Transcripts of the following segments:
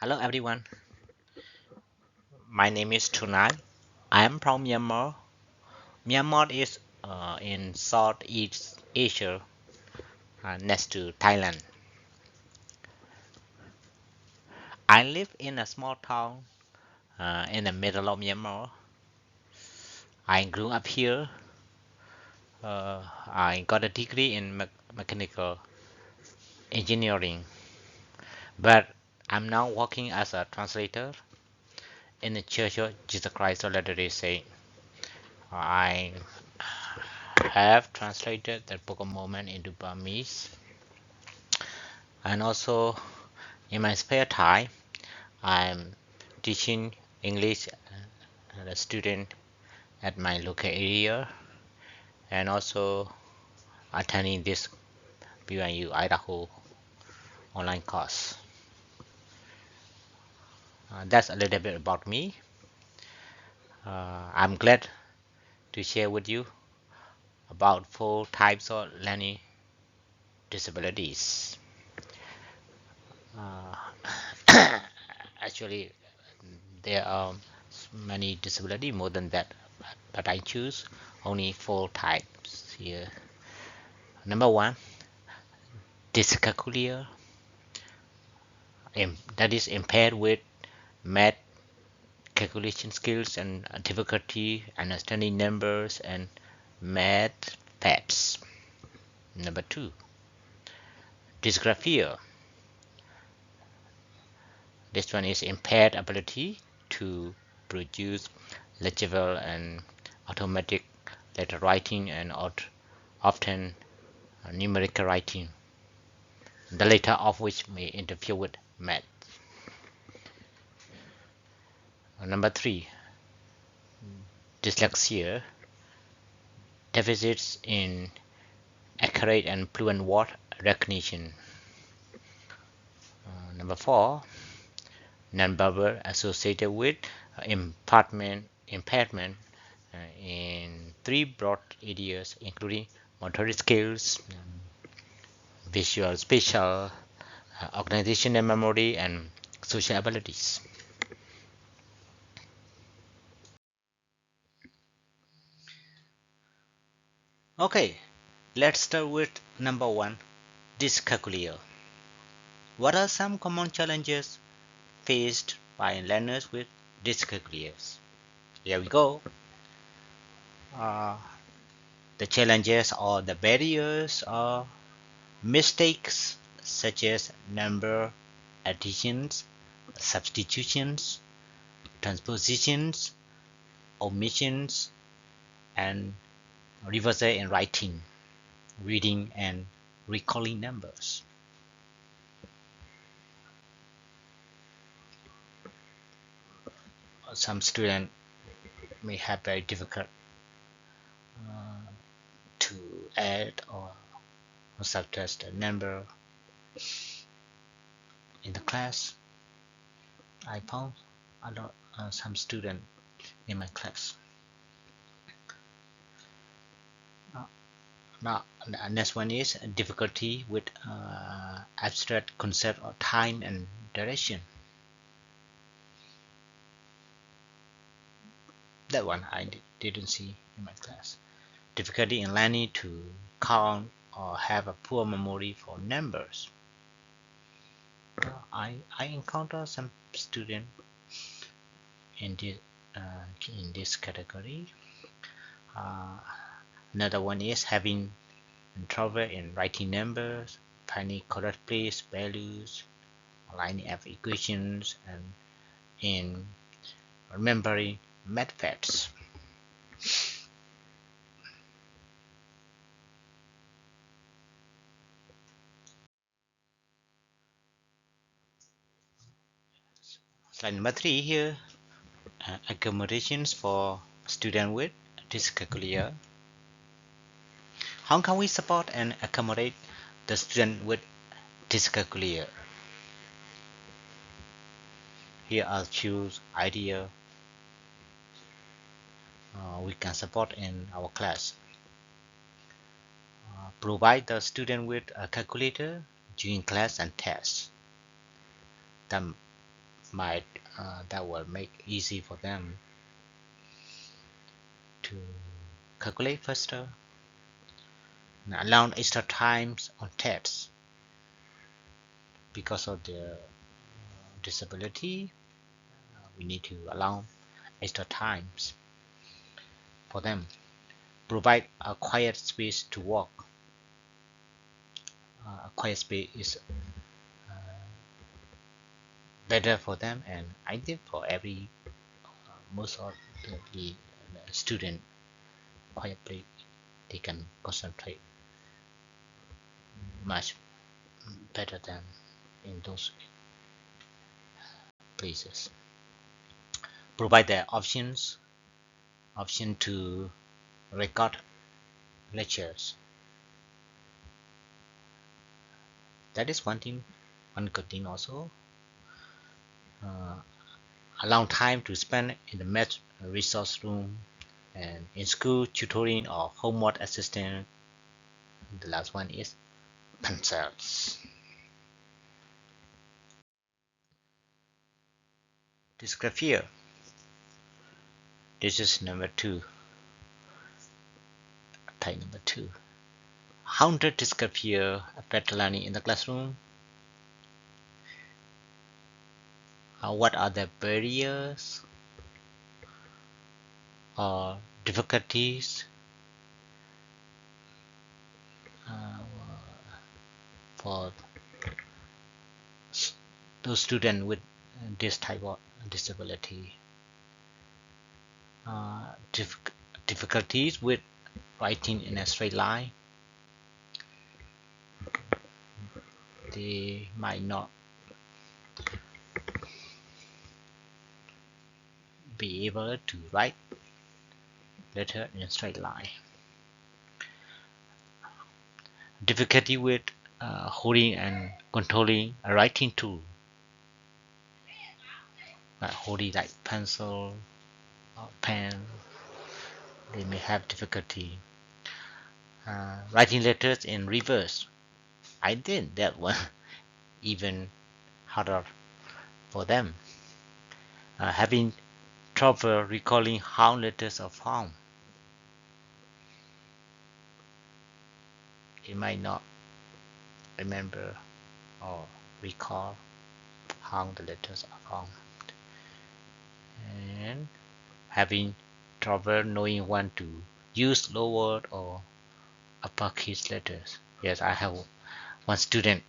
Hello everyone, my name is TuNaing. I am from Myanmar. Myanmar is in Southeast Asia, next to Thailand. I live in a small town in the middle of Myanmar. I grew up here. I got a degree in mechanical engineering, but I'm now working as a translator in the Church of Jesus Christ of Latter-day Saints. I have translated the Book of Mormon into Burmese, and also in my spare time, I'm teaching English as a student at my local area, and also attending this BYU Idaho online course. That's a little bit about me. I'm glad to share with you about 4 types of learning disabilities. Uh, Actually, there are many disability more than that, but I choose only 4 types here. Number one, dyscalculia, that is impaired with math calculation skills and difficulty understanding numbers and math facts. Number two, dysgraphia. This one is impaired ability to produce legible and automatic letter writing and often numerical writing, the latter of which may interfere with math. Number three, dyslexia, deficits in accurate and fluent word recognition. Number four, nonverbal associated with impairment in 3 broad areas, including motor skills, visual, spatial, organizational memory, and social abilities. Okay, let's start with number one, dyscalculia. What are some common challenges faced by learners with dyscalculia? Here we go. Uh, the challenges or the barriers are mistakes such as number additions, substitutions, transpositions, omissions, and reversal in writing, reading, and recalling numbers. Some students may have very difficult to add or subtract a number in the class. I found some student in my class. Now, the next one is difficulty with abstract concept of time and direction. That one I didn't see in my class. Difficulty in learning to count or have a poor memory for numbers. I encounter some student in this category. Another one is having trouble in writing numbers, finding correct place values, lining up equations, and in remembering math facts. Slide number 3 here, accommodations for student with dyscalculia. How can we support and accommodate the student with dyscalculia? Here are choose idea we can support in our class. Provide the student with a calculator during class and tests. The might that will make easy for them to calculate faster. Now, allow extra times on tests because of their disability. We need to allow extra times for them. Provide a quiet space to work. A quiet space is better for them, and I think for every most of the student, quiet place they can concentrate much better than in those places. Provide the option to record lectures. That is one good thing also. Allow time to spend in the math resource room and in school tutoring or homework assistance. The last one is pencils. Dysgraphia. This is number 2. Type number 2. How does dysgraphia affect learning in the classroom? What are the barriers or difficulties for those students with this type of disability? Difficulties with writing in a straight line. They might not be able to write letter in a straight line. Difficulty with holding and controlling a writing tool, holding like pencil or pen. They may have difficulty writing letters in reverse. I think that one even harder for them. Having trouble recalling how letters are formed. They might not remember or recall how the letters are formed. And having trouble knowing when to use lower or uppercase letters. Yes, I have one student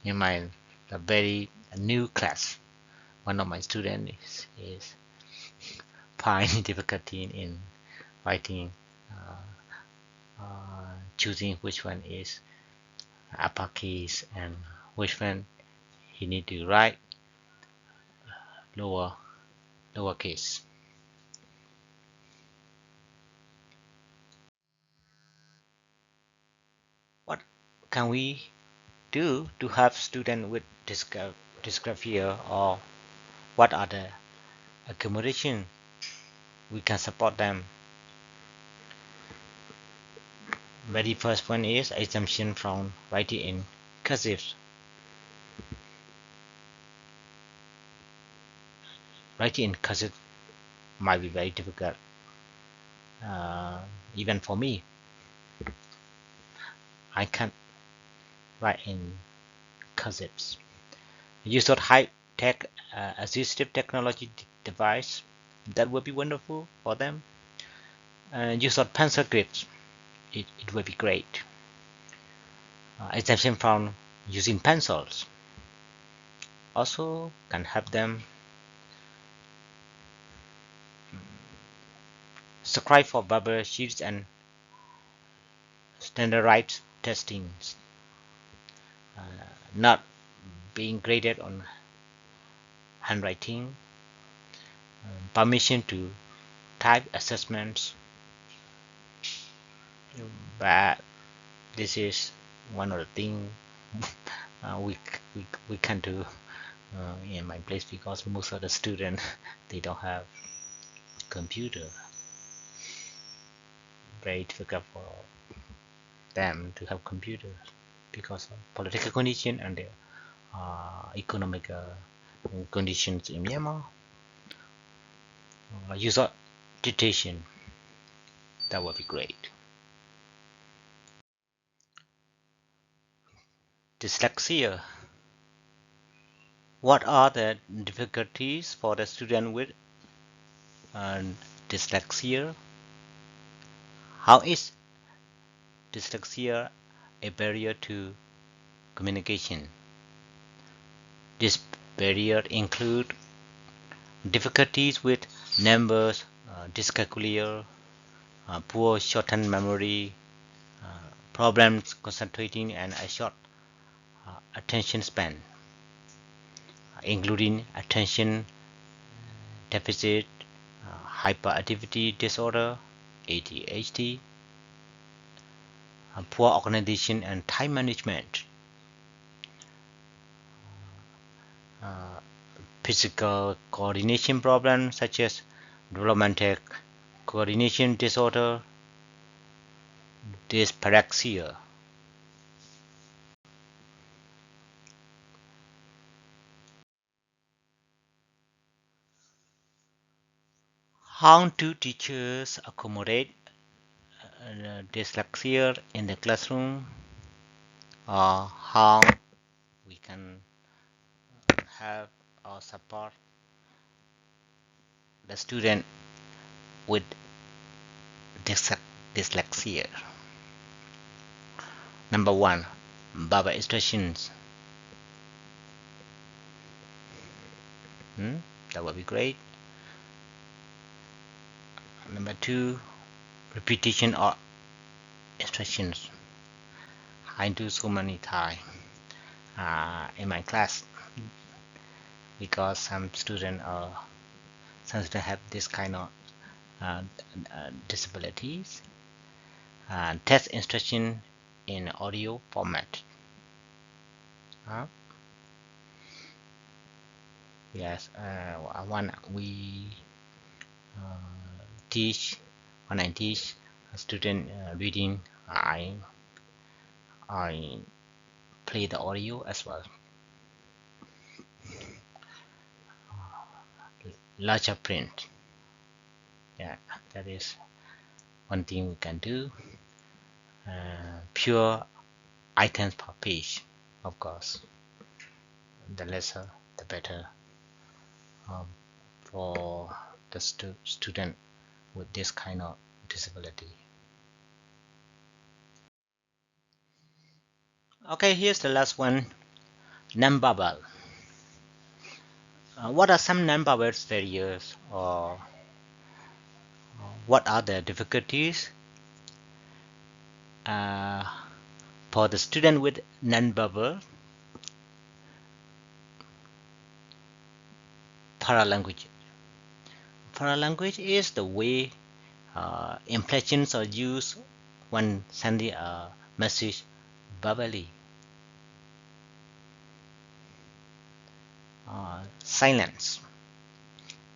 in my very new class. One of my students is finding difficulty in writing, choosing which one is uppercase and which one he need to write lowercase. What can we do to help students with dysgraphia, or what are the accommodation we can support them? Very first one is exemption from writing in cursive. Writing in cursive might be very difficult, even for me. I can't write in cursives. Use of high-tech assistive technology device, that would be wonderful for them. Use of pencil grips, it would be great. Exemption from using pencils also can help them. Subscribe for bubble sheets and standardized testing, not being graded on handwriting, permission to type assessments, but this is one of the things we can do in my place, because most of the students they don't have computer. Very difficult for them to have computers because of political condition and the economic conditions in Myanmar, user dictation. That would be great. Dyslexia. What are the difficulties for the student with dyslexia? How is dyslexia a barrier to communication? This barrier include difficulties with numbers, dyscalculia, poor short-term memory, problems concentrating, and a short attention span, including attention deficit hyperactivity disorder, ADHD, poor organization and time management, physical coordination problems such as developmental coordination disorder, dyspraxia. How do teachers accommodate dyslexia in the classroom, or how we can help or support the student with dyslexia? Number one, verbal instructions. That would be great. Number two, repetition of instructions. I do so many times in my class because some students have this kind of disabilities. Test instruction in audio format. Yes, when teach when I teach a student reading, I play the audio as well. Larger print. Yeah, that is one thing we can do. Pure items per page, of course. The lesser, the better for the student with this kind of disability. Okay, here's the last one. Non-verbal. What are some non-verbal barriers, or what are the difficulties for the student with non-verbal? Paralanguage. Paralanguage is the way inflections are used when sending a message verbally. Silence.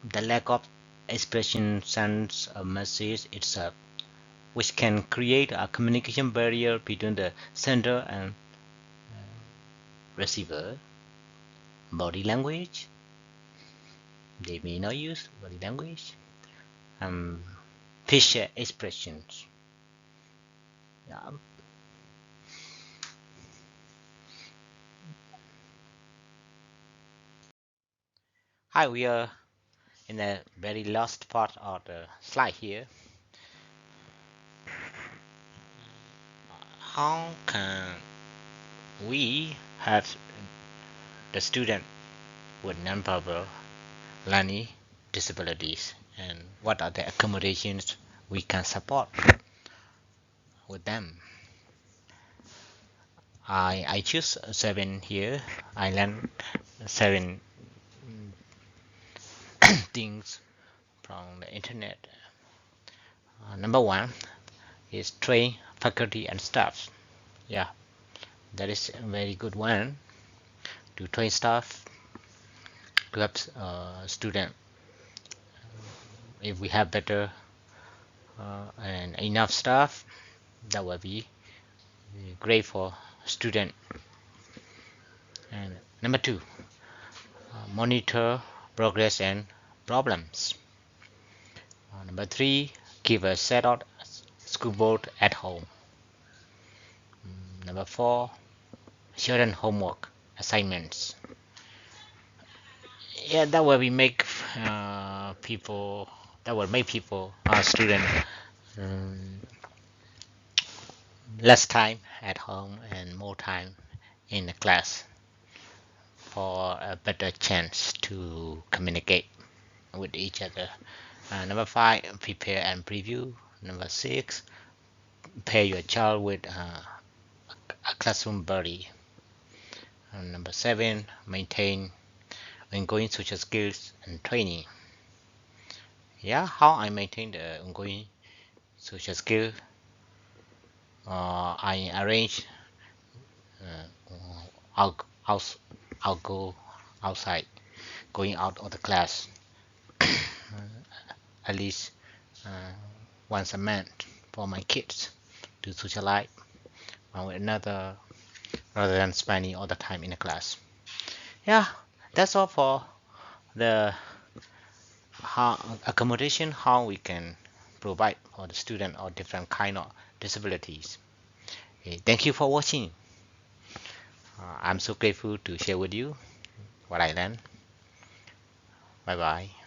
The lack of expression sends a message itself, which can create a communication barrier between the sender and receiver. Body language. They may not use body language. Facial expressions. Yeah. Hi, we are in the very last part of the slide here. How can we have the student with non-verbal learning disabilities, and what are the accommodations we can support with them? I choose 7 here. I learned 7 things from the internet. Number 1 is train faculty and staff. Yeah, that is a very good one, to train staff to help student. If we have better and enough staff, that will be great for student. And number 2, monitor progress and problems. Number 3, keep a set of scoreboard at home. Number 4, children homework assignments. Yeah, that will be make people that will make people student um, less time at home and more time in the class for a better chance to communicate with each other. Number 5, prepare and preview. Number 6, pair your child with a classroom buddy. Number 7, maintain ongoing social skills and training. Yeah, how I maintain the ongoing social skill? I arrange. I'll, I'll, I'll go outside, going out of the class at least once a month for my kids to socialize one with another rather than spending all the time in the class. Yeah, that's all for the accommodation, how we can provide for the student or different kind of disabilities. Okay, thank you for watching. I'm so grateful to share with you what I learned. Bye bye.